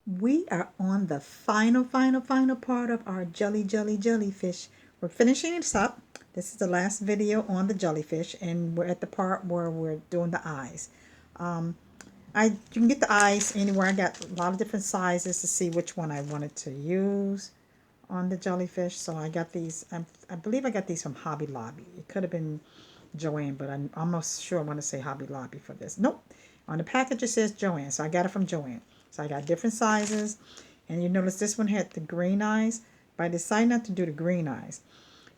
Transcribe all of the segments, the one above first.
We are on the final part of our jellyfish. We're finishing this up. This is the last video on the jellyfish, and we're at the part where we're doing the eyes. You can get the eyes anywhere. I got a lot of different sizes to see which one I wanted to use on the jellyfish. So I got these. I believe I got these from Hobby Lobby. It could have been Joann, but I'm almost sure I want to say Hobby Lobby for this. Nope. On the package it says Joann, so I got it from Joann. So I got different sizes, and you notice this one had the green eyes, but I decided not to do the green eyes.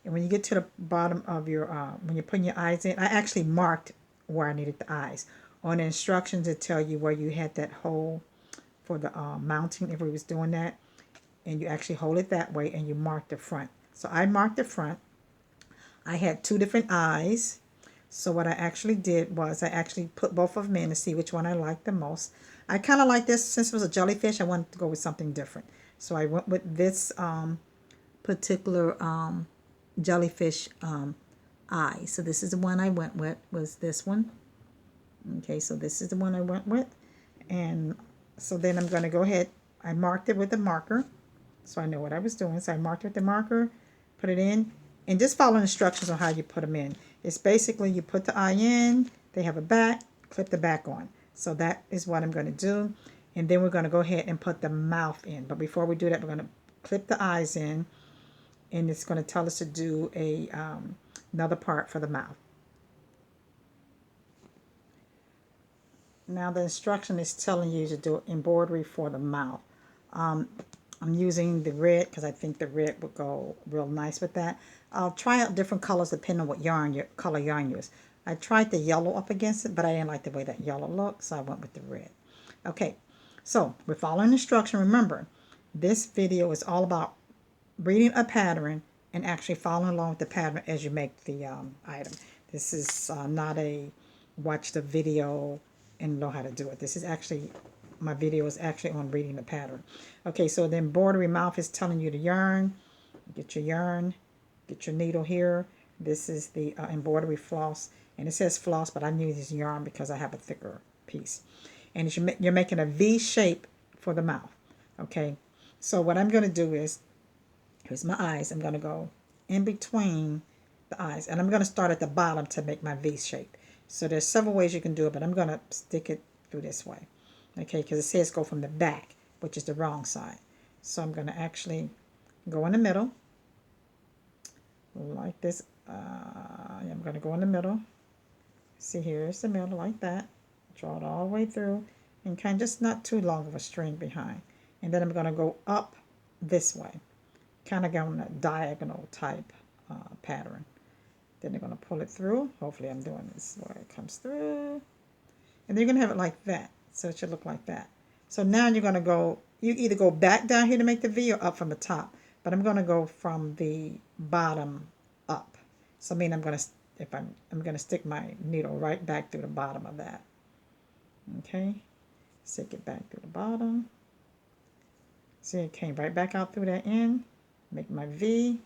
And when you get to the bottom of your, when you're putting your eyes in, I actually marked where I needed the eyes. On the instructions it tell you where you had that hole for the mounting if we was doing that, and you actually hold it that way and you mark the front. So I marked the front. I had two different eyes. So what I actually did was I actually put both of them in to see which one I liked the most. I kind of like this. Since it was a jellyfish, I wanted to go with something different. So I went with this particular jellyfish eye. So this is the one I went with, was this one. Okay, so this is the one I went with. And so then I'm going to go ahead. I marked it with a marker, so I know what I was doing. So I marked it with the marker, put it in, and just follow instructions on how you put them in. It's basically you put the eye in, they have a back, clip the back on. So that is what I'm going to do. And then we're going to go ahead and put the mouth in. But before we do that, we're going to clip the eyes in, and it's going to tell us to do another part for the mouth. Now the instruction is telling you to do embroidery for the mouth. I'm using the red because I think the red would go real nice with that. I'll try out different colors depending on what color yarn you use. I tried the yellow up against it, but I didn't like the way that yellow looked, so I went with the red. Okay, so we're following instruction. Remember, this video is all about reading a pattern and actually following along with the pattern as you make the item. This is not a watch the video and know how to do it. This is actually, my video is actually on reading the pattern. Okay, so the embroidery mouth is telling you to yarn. Get your yarn, get your needle here. This is the embroidery floss, and it says floss, but I'm using yarn because I have a thicker piece. And you're making a V shape for the mouth. Okay, so what I'm going to do is, here's my eyes. I'm going to go in between the eyes, and I'm going to start at the bottom to make my V shape. So there's several ways you can do it, but I'm going to stick it through this way. Okay, because it says go from the back, which is the wrong side. So I'm going to actually go in the middle, like this. I'm going to go in the middle. See, here's the middle, like that. Draw it all the way through, and kind of just not too long of a string behind. And then I'm going to go up this way, kind of going a diagonal type pattern. Then they're going to pull it through. Hopefully I'm doing this where it comes through. And then you're going to have it like that. So it should look like that. So now you're going to go, you either go back down here to make the V or up from the top. But I'm going to go from the bottom up. So I mean I'm going to stick my needle right back through the bottom of that. Okay. Stick it back through the bottom. See, it came right back out through that end. Make my V.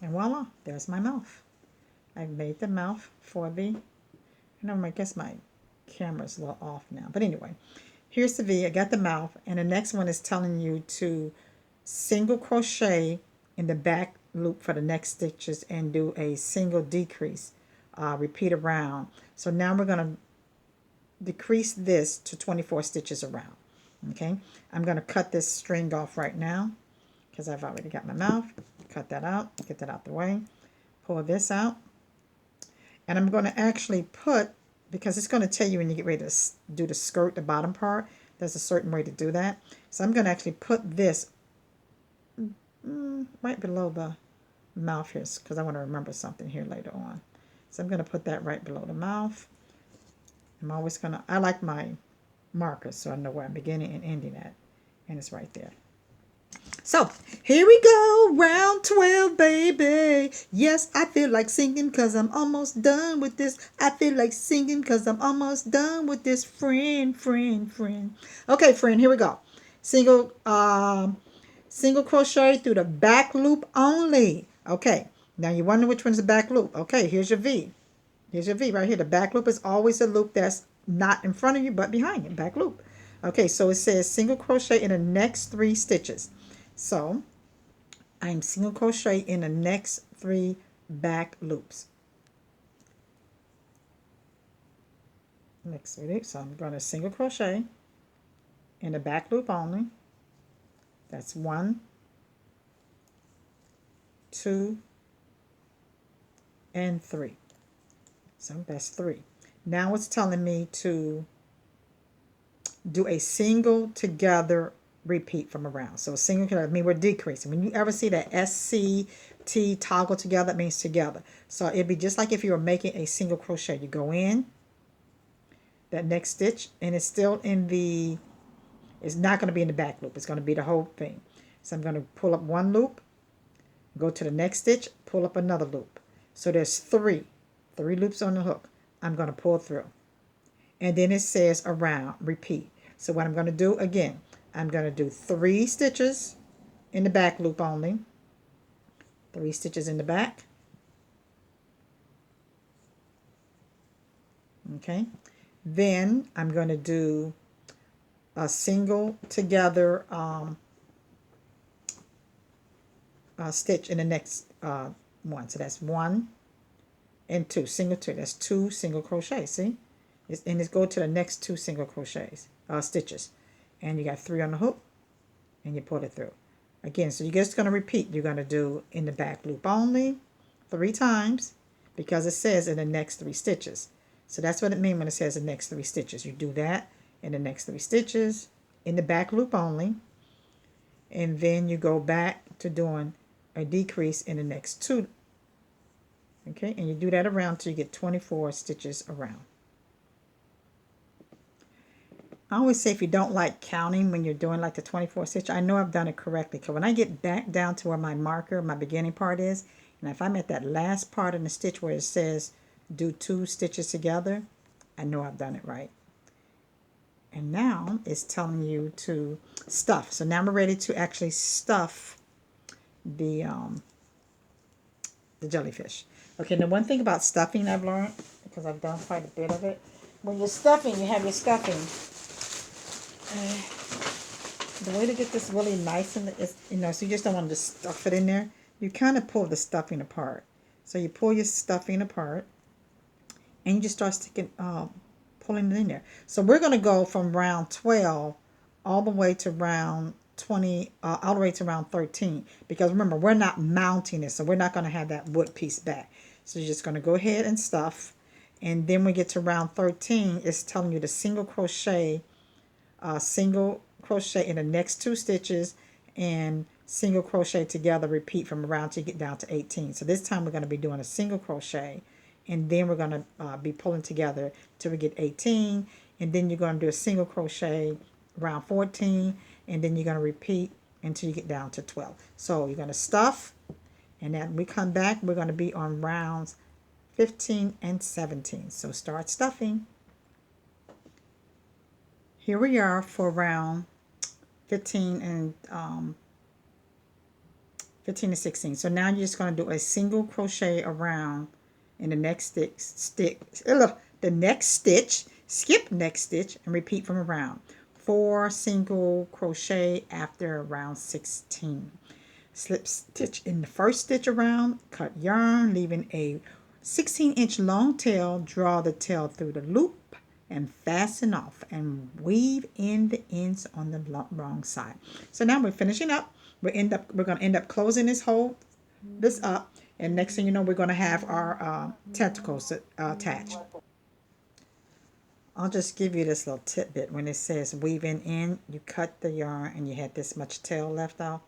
And voila, there's my mouth. I've made the mouth for the, I guess my camera's a little off now. But anyway, here's the V. I got the mouth. And the next one is telling you to single crochet in the back loop for the next stitches and do a single decrease. Repeat around. So now we're going to decrease this to 24 stitches around. Okay, I'm going to cut this string off right now because I've already got my mouth. Cut that out, get that out the way, pull this out, and I'm going to actually put, because it's going to tell you when you get ready to do the skirt, the bottom part, there's a certain way to do that. So I'm going to actually put this right below the mouth here because I want to remember something here later on. So I'm going to put that right below the mouth. I'm always going to, I like my markers so I know where I'm beginning and ending at, and it's right there. So, here we go, round 12, baby. Yes, I feel like singing because I'm almost done with this. I feel like singing because I'm almost done with this. Friend. Okay, friend, here we go. Single crochet through the back loop only. Okay, now you wonder which one's the back loop. Okay, here's your V. Here's your V right here. The back loop is always a loop that's not in front of you but behind you. Back loop. Okay, so it says single crochet in the next 3 stitches. So I'm single crochet in the next 3 back loops. Next 3 loops. So I'm going to single crochet in the back loop only. That's 1, 2, and 3. So that's 3. Now it's telling me to do a single together repeat from around. So a single together, I mean we're decreasing. When you ever see that SCT toggle together, it means together. So it'd be just like if you were making a single crochet. You go in that next stitch and it's still in the, it's not going to be in the back loop. It's going to be the whole thing. So I'm going to pull up 1 loop, go to the next stitch, pull up another loop. So there's 3 loops on the hook. I'm going to pull through. And then it says around, repeat. So what I'm going to do again, I'm going to do 3 stitches in the back loop only. 3 stitches in the back. Okay. Then I'm going to do a single together stitch in the next one. So that's 1 and 2, single 2. That's 2 single crochets. See? And it's go to the next 2 single crochets, stitches. And you got 3 on the hook, and you pull it through. Again, so you're just going to repeat. You're going to do in the back loop only 3 times because it says in the next 3 stitches. So that's what it means when it says the next 3 stitches. You do that in the next 3 stitches in the back loop only. And then you go back to doing a decrease in the next 2. Okay, and you do that around till you get 24 stitches around. I always say if you don't like counting when you're doing like the 24 stitch, I know I've done it correctly. Because when I get back down to where my marker, my beginning part is, and if I'm at that last part in the stitch where it says do 2 stitches together, I know I've done it right. And now it's telling you to stuff. So now we're ready to actually stuff the jellyfish. Okay, now one thing about stuffing I've learned, because I've done quite a bit of it, when you're stuffing, you have your stuffing. The way to get this really nice is, so you just don't want to just stuff it in there. You kind of pull the stuffing apart. So you pull your stuffing apart, and you just start sticking, pulling it in there. So we're going to go from round 12 all the way to round 20, all the way to round 13. Because remember, we're not mounting it, so we're not going to have that wood piece back. So you're just going to go ahead and stuff. And then we get to round 13, it's telling you to single crochet in the next 2 stitches and single crochet together, repeat from around till you get down to 18. So this time we're going to be doing a single crochet, and then we're going to be pulling together till we get 18, and then you're going to do a single crochet around 14, and then you're going to repeat until you get down to 12. So you're going to stuff, and then we come back, we're going to be on rounds 15 and 17. So start stuffing. Here we are for round 15 and 16. So now you're just going to do a single crochet around in the next the next stitch, skip next stitch, and repeat from around. 4 single crochet after round 16. Slip stitch in the first stitch around, cut yarn, leaving a 16-inch long tail. Draw the tail through the loop and fasten off and weave in the ends on the wrong side. So now we're finishing up. We're going to end up closing this up, and next thing you know, we're going to have our tentacles attached. I'll just give you this little tidbit. When it says weaving in, you cut the yarn and you had this much tail left off.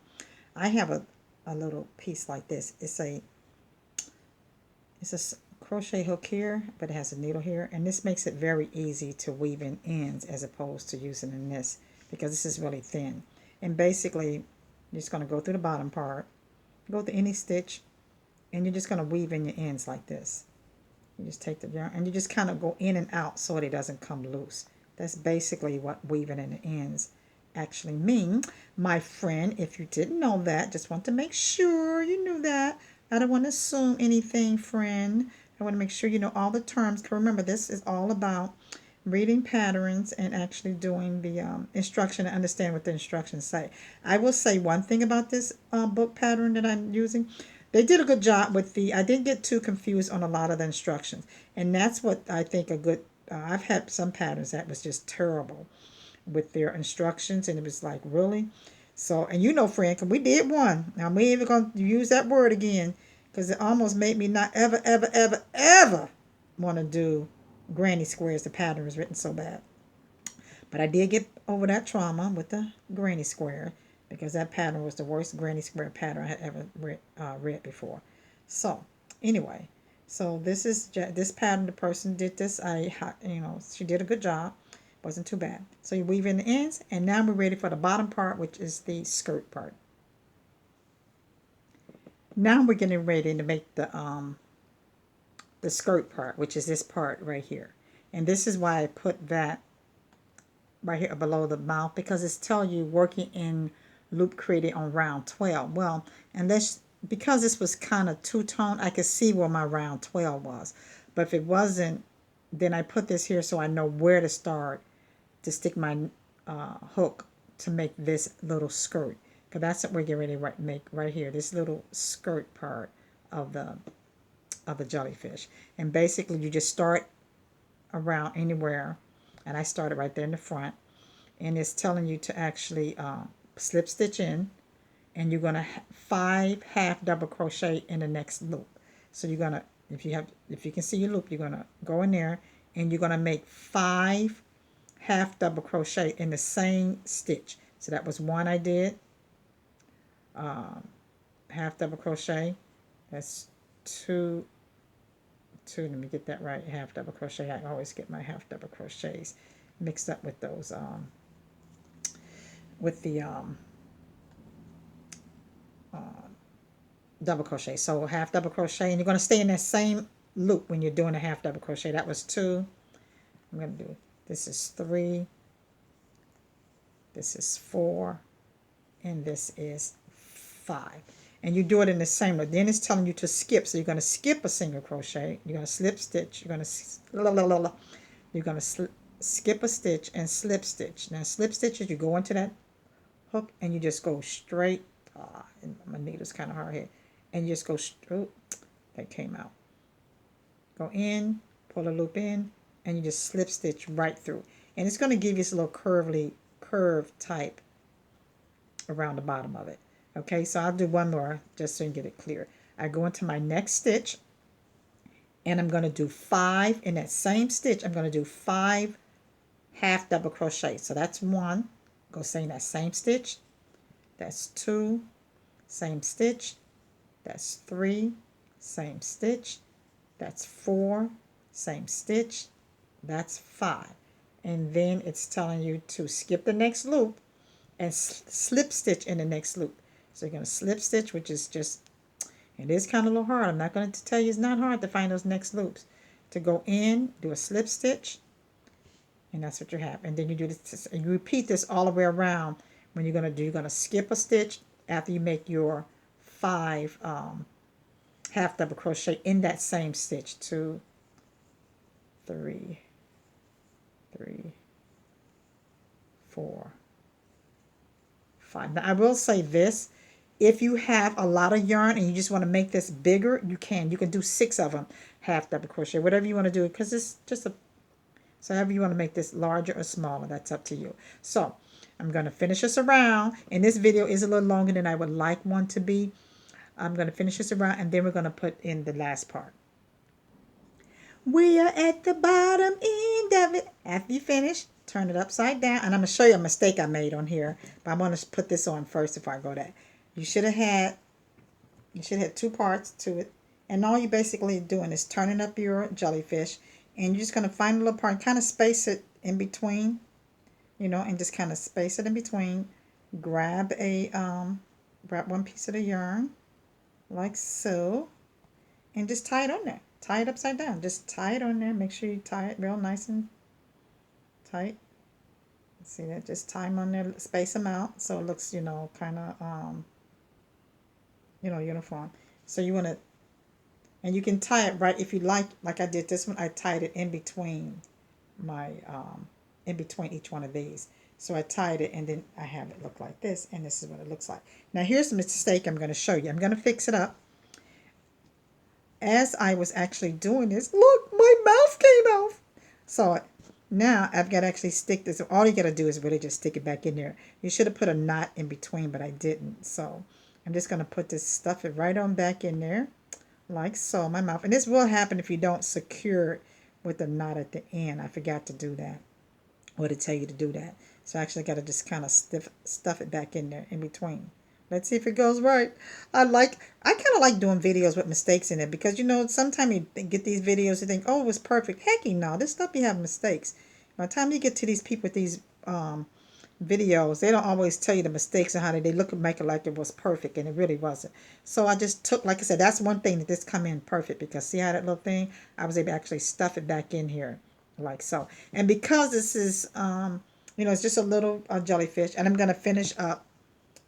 I have a little piece like this. It's a crochet hook here, but it has a needle here, and this makes it very easy to weave in ends as opposed to using in this, because this is really thin. And basically you're just going to go through the bottom part, go to any stitch, and you're just going to weave in your ends like this. You just take the yarn and you just kind of go in and out so it doesn't come loose. That's basically what weaving in the ends actually mean, my friend. If you didn't know that, just want to make sure you knew that. I don't want to assume anything, friend. I want to make sure you know all the terms. Remember, this is all about reading patterns and actually doing the instruction and understand what the instructions say. I will say one thing about this book pattern that I'm using. They did a good job with I didn't get too confused on a lot of the instructions. And that's what I think a good, I've had some patterns that was just terrible with their instructions. And it was like, really? So, and you know, Frank, we did one. Now, we ain't even going to use that word again because it almost made me not ever, ever, ever, ever want to do granny squares. The pattern was written so bad. But I did get over that trauma with the granny square because that pattern was the worst granny square pattern I had ever read before. So, anyway, so this pattern. The person did this. She did a good job. Wasn't too bad. So you weave in the ends, and now we're ready for the bottom part, which is the skirt part. Now we're getting ready to make the skirt part, which is this part right here. And this is why I put that right here below the mouth, because it's telling you working in loop created on round 12. Well, because this was kind of two-tone, I could see where my round 12 was. But if it wasn't, then I put this here so I know where to start to stick my hook to make this little skirt. Because that's what we're getting ready to make right here, this little skirt part of the jellyfish. And basically you just start around anywhere, and I started right there in the front, and it's telling you to actually slip stitch in, and you're gonna 5 half double crochet in the next loop. So you're gonna, if you can see your loop, you're gonna go in there and you're gonna make 5 half double crochet in the same stitch. So that was one I did, half double crochet. That's two. Let me get that right. Half double crochet. I always get my half double crochets mixed up with those with the double crochet. So half double crochet, and you're going to stay in that same loop when you're doing a half double crochet. That was 2. I'm going to do, this is 3, this is 4, and this is 5. And you do it in the same way. Then it's telling you to skip. So you're going to skip a single crochet. You're going to slip stitch. You're going to skip a stitch and slip stitch. Now slip stitches, you go into that hook and you just go straight. And my needle's kind of hard here. And you just go straight. That came out. Go in, pull a loop in, and you just slip stitch right through. And it's going to give you this little curve type around the bottom of it. Okay, so I'll do one more just so you can get it clear. I go into my next stitch, and I'm going to do 5 in that same stitch. I'm going to do 5 half double crochet. So that's 1. Go stay in that same stitch. That's 2. Same stitch. That's 3. Same stitch. That's 4. Same stitch. That's 5. And then it's telling you to skip the next loop and slip stitch in the next loop. So you're going to slip stitch, which is just, it is kind of a little hard. I'm not going to tell you it's not hard to find those next loops. To go in, do a slip stitch, and that's what you have. And then you do this, and you repeat this all the way around. When you're going to skip a stitch after you make your 5 half double crochet in that same stitch. 2, 3, 4, 5. Now I will say this. If you have a lot of yarn and you just want to make this bigger, you can. You can do 6 of them half double crochet, whatever you want to do, because it's just so however you want to make this larger or smaller, that's up to you. So I'm going to finish this around, and this video is a little longer than I would like one to be. I'm going to finish this around, and then we're going to put in the last part. We are at the bottom end of it. After you finish, turn it upside down, and I'm going to show you a mistake I made on here, but I'm going to put this on first before I go there. You should have had 2 parts to it, and all you're basically doing is turning up your jellyfish, and you're just going to find a little part, kind of space it in between, and just kind of space it in between. Grab one piece of the yarn, like so, and just tie it on there. Tie it upside down. Just tie it on there. Make sure you tie it real nice and tight. See that? Just tie them on there, space them out so it looks, kind of, uniform. So you want to And you can tie it right if you like I did this one. I tied it in between my in between each one of these. So I tied it and then I have it look like this, and this is what it looks like. Now here's the mistake I'm going to show you. I'm going to fix it up. As I was actually doing this, look, my mouth came off. So now I've got to actually stick this. All you got to do is really just stick it back in there. You should have put a knot in between, but I didn't. So I'm just going to put this, stuff it right on back in there, like so, my mouth. And this will happen if you don't secure it with a knot at the end. I forgot to do that, or to tell you to do that. So I actually got to just kind of stuff it back in there in between. Let's see if it goes right. I kind of like doing videos with mistakes in it, because sometimes you get these videos and think, oh, it was perfect. Heck no, this stuff you have mistakes. By the time you get to these people with these videos, they don't always tell you the mistakes and how they look and make it like it was perfect, and it really wasn't. So I just took, like I said, that's one thing that this come in perfect, because see how that little thing, I was able to actually stuff it back in here like so. And because this is it's just a little jellyfish, and I'm going to finish up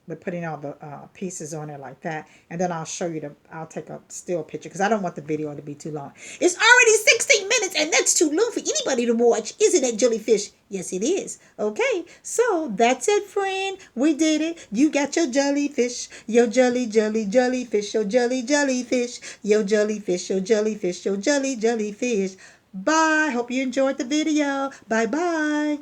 with putting all the pieces on there like that, and then I'll take a still picture, because I don't want the video to be too long. It's already 16 minutes, and that's too long for anybody to watch, isn't it, Jellyfish? Yes, it is. Okay, so that's it, friend. We did it. You got your jellyfish, your jellyfish, your jellyfish, your jellyfish, your jellyfish, your jellyfish. Bye. Hope you enjoyed the video. Bye bye.